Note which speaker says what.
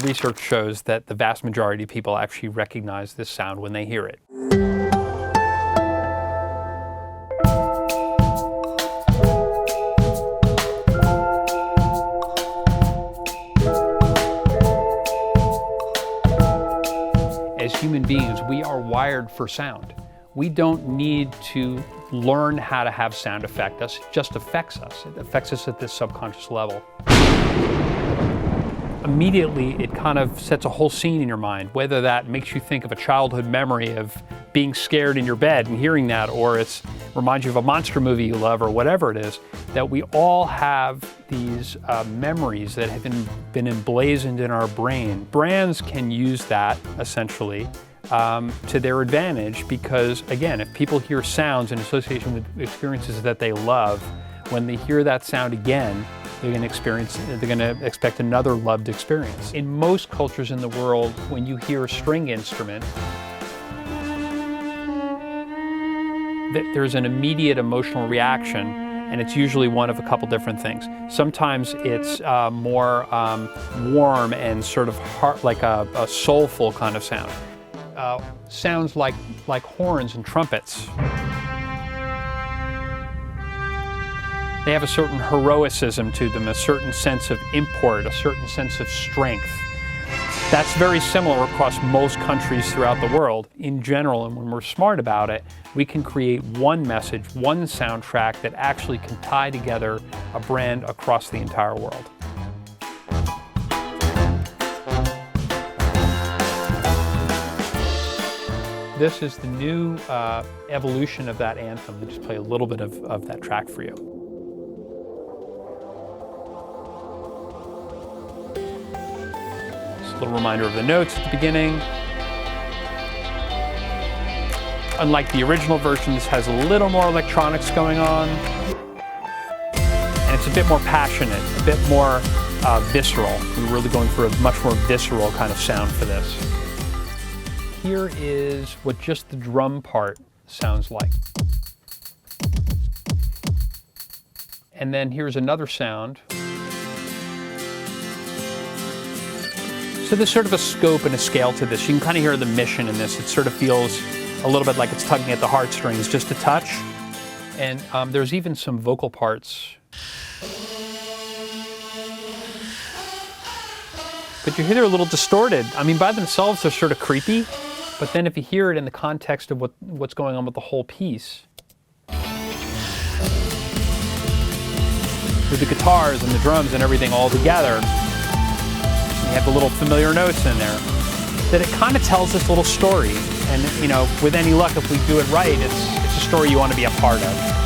Speaker 1: Research shows that the vast majority of people actually recognize this sound when they hear it. As human beings, we are wired for sound. We don't need to learn how to have sound affect us. It just affects us. It affects us at this subconscious level. Immediately, it kind of sets a whole scene in your mind, whether that makes you think of a childhood memory of being scared in your bed and hearing that, or it reminds you of a monster movie you love, or whatever it is, that we all have these memories that have been emblazoned in our brain. Brands can use that, essentially, to their advantage because, again, if people hear sounds in association with experiences that they love, when they hear that sound again, they're going to expect another loved experience. In most cultures in the world, when you hear a string instrument, there's an immediate emotional reaction, and it's usually one of a couple different things. Sometimes it's more warm and sort of like a soulful kind of sound. Sounds like horns and trumpets. They have a certain heroicism to them, a certain sense of import, a certain sense of strength. That's very similar across most countries throughout the world. In general, and when we're smart about it, we can create one message, one soundtrack that actually can tie together a brand across the entire world. This is the new evolution of that anthem. We'll just play a little bit of that track for you. A little reminder of the notes at the beginning. Unlike the original version, this has a little more electronics going on. And it's a bit more passionate, a bit more visceral. We're really going for a much more visceral kind of sound for this. Here is what just the drum part sounds like. And then here's another sound. So there's sort of a scope and a scale to this. You can kind of hear the mission in this. It sort of feels a little bit like it's tugging at the heartstrings just a touch. And there's even some vocal parts. But you hear they're a little distorted. I mean, by themselves, they're sort of creepy. But then if you hear it in the context of what's going on with the whole piece, with the guitars and the drums and everything all together, you have the little familiar notes in there, that it kind of tells this little story. And, you know, with any luck, if we do it right, it's a story you want to be a part of.